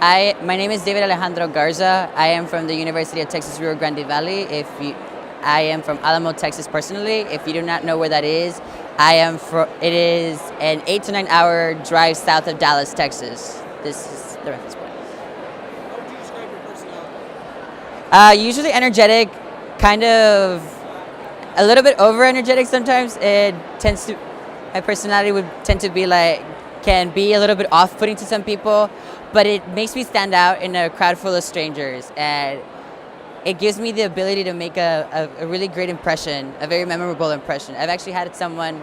My name is David Alejandro Garza. I am from the University of Texas Rio Grande Valley. I am from Alamo, Texas personally. If you do not know where that is, it is an 8 to 9 hour drive south of Dallas, Texas. This is the reference point. How would you describe your personality? Usually energetic, kind of a little bit over energetic sometimes. My personality would tend to be can be a little bit off-putting to some people, but it makes me stand out in a crowd full of strangers, and it gives me the ability to make a really great impression, a very memorable impression. I've actually had someone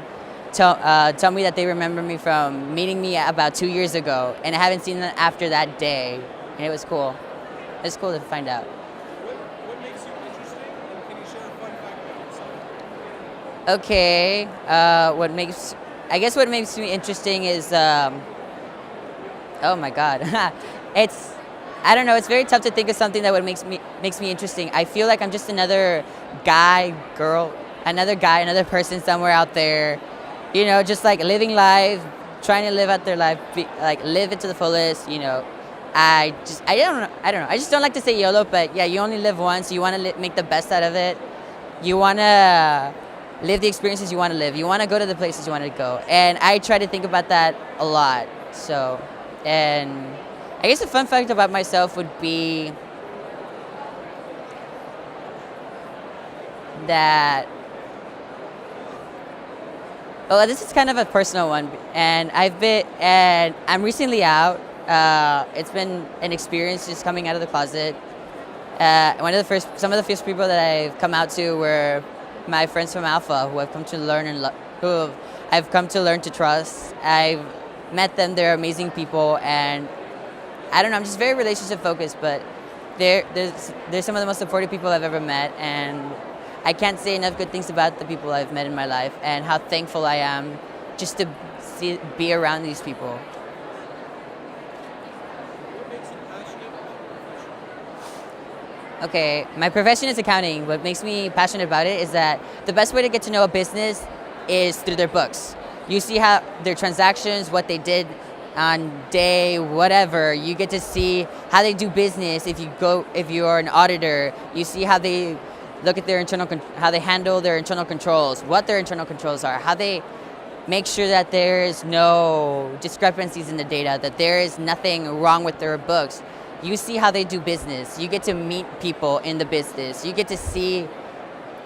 tell me that they remember me from meeting me about 2 years ago, and I haven't seen them after that day, and it was cool. It was cool to find out. What makes you interesting, and can you share a fun fact about yourself? Okay, what makes me interesting is, oh my God, I don't know. It's very tough to think of something that makes me interesting. I feel like I'm just another guy, another person somewhere out there, just like living life, trying to live out their life, live it to the fullest. I don't know. I just don't like to say YOLO, but yeah, you only live once. You want to make the best out of it. You want to live the experiences you want to live. You want to go to the places you want to go. And I try to think about that a lot. So, and I guess a fun fact about myself would be that, well, this is kind of a personal one, and I'm recently out. It's been an experience just coming out of the closet. Some of the first people that I've come out to were my friends from Alpha, who I've come to learn I've come to learn to trust. I've met them; they're amazing people, and I don't know. I'm just very relationship focused, but they're some of the most supportive people I've ever met, and I can't say enough good things about the people I've met in my life, and how thankful I am just to be around these people. What makes you passionate about your profession? Okay, my profession is accounting. What makes me passionate about it is that the best way to get to know a business is through their books. You see how their transactions, what they did on day whatever. You get to see how they do business. If you are an auditor, you see how they look at how they handle their internal controls, what their internal controls are, how they make sure that there is no discrepancies in the data, that there is nothing wrong with their books. You see how they do business. You get to meet people in the business. You get to see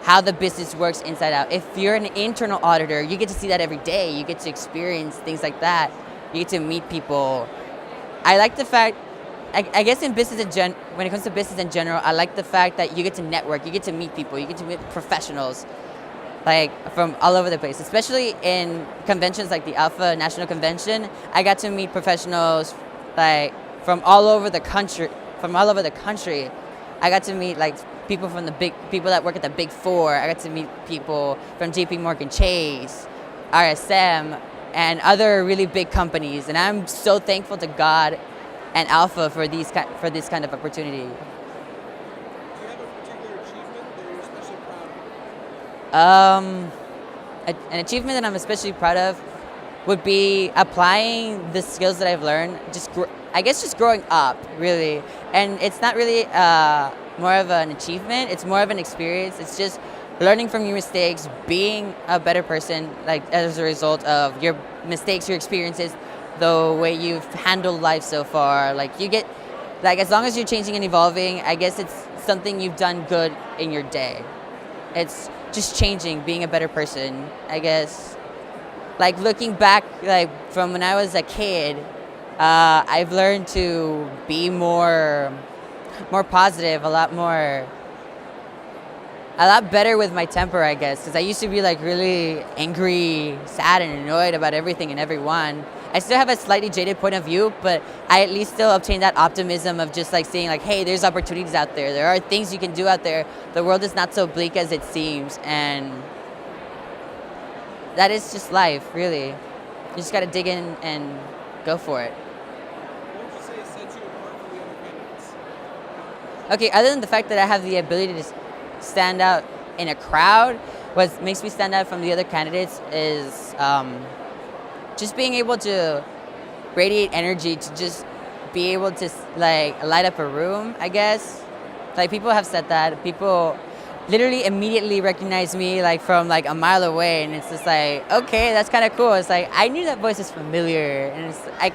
how the business works inside out. If you're an internal auditor, you get to see that every day. You get to experience things like that. You get to meet people. I like the fact, I guess when it comes to business in general, I like the fact that you get to network. You get to meet people. You get to meet professionals from all over the place, especially in conventions like the Alpha National Convention. I got to meet professionals from all over the country. I got to meet people people that work at the Big Four. I got to meet people from JP Morgan Chase, RSM, and other really big companies. And I'm so thankful to God and Alpha for this kind of opportunity. Do you have a particular achievement that you're especially proud of? An achievement that I'm especially proud of would be applying the skills that I've learned. I guess just growing up, really. And it's not really more of an achievement. It's more of an experience. It's just learning from your mistakes, being a better person, as a result of your mistakes, your experiences, the way you've handled life so far. As long as you're changing and evolving, I guess it's something you've done good in your day. It's just changing, being a better person, I guess. Looking back, from when I was a kid, I've learned to be more positive, a lot better with my temper, I guess, because I used to be really angry, sad, and annoyed about everything and everyone. I still have a slightly jaded point of view, but I at least still obtain that optimism of just seeing hey, there's opportunities out there. There are things you can do out there. The world is not so bleak as it seems, and that is just life, really. You just got to dig in and go for it. What would you say sets you apart from the other candidates? Okay, other than the fact that I have the ability to stand out in a crowd, what makes me stand out from the other candidates is just being able to radiate energy, to just be able to like light up a room, I guess. Like people have said that. People literally immediately recognize me like from like a mile away, and it's just like, okay, that's kind of cool. It's like I knew that voice is familiar, and it's I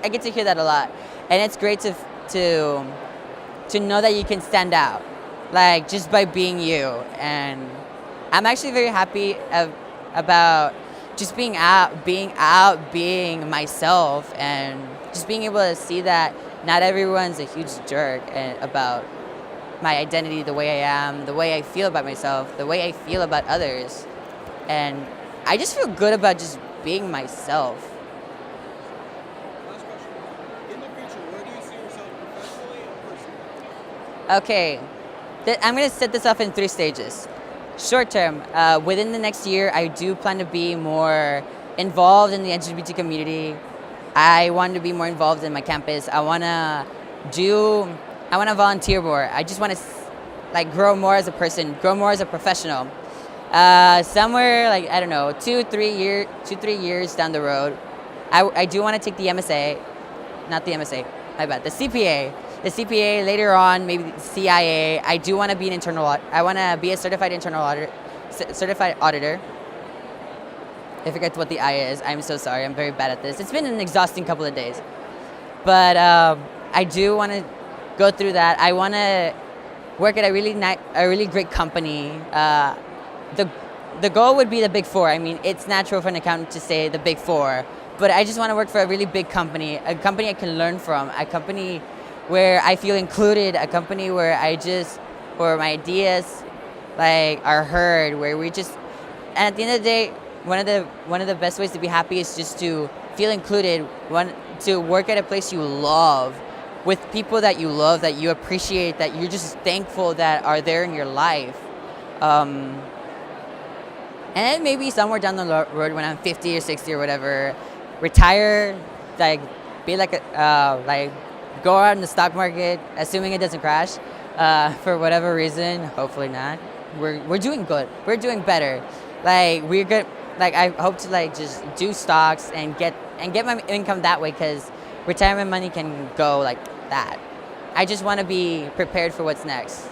get to hear that a lot, and it's great to know that you can stand out, like just by being you. And I'm actually very happy about just being out, being myself, and just being able to see that not everyone's a huge jerk and about my identity, the way I am, the way I feel about myself, the way I feel about others. And I just feel good about just being myself. Last question. In the future, where do you see yourself professionally and personally? Okay, I'm going to set this off in 3 stages. Short term, within the next year, I do plan to be more involved in the LGBT community. I want to be more involved in my campus. I want to volunteer more. I just want to like grow more as a person, grow more as a professional. Somewhere like, I don't know, 2-3 years down the road, I do want to take the MSA, not the MSA, my bad, the CPA. The CPA later on, maybe the CIA. I do want to be an internal. I want to be a certified internal auditor, certified auditor. I forget what the I is. I'm so sorry. I'm very bad at this. It's been an exhausting couple of days, but I do want to go through that. I want to work at a really great company. The goal would be the Big Four. I mean, it's natural for an accountant to say the Big Four, but I just want to work for a really big company, a company I can learn from, a company where I feel included, a company where where my ideas like are heard, where we just, and at the end of the day, one of the best ways to be happy is just to feel included, to work at a place you love, with people that you love, that you appreciate, that you're just thankful that are there in your life. And then maybe somewhere down the road when I'm 50 or 60 or whatever, retire, like be like go out in the stock market, assuming it doesn't crash, for whatever reason. Hopefully not. We're doing good. We're doing better. Like we're good. Like I hope to like just do stocks and get my income that way, because retirement money can go like that. I just want to be prepared for what's next.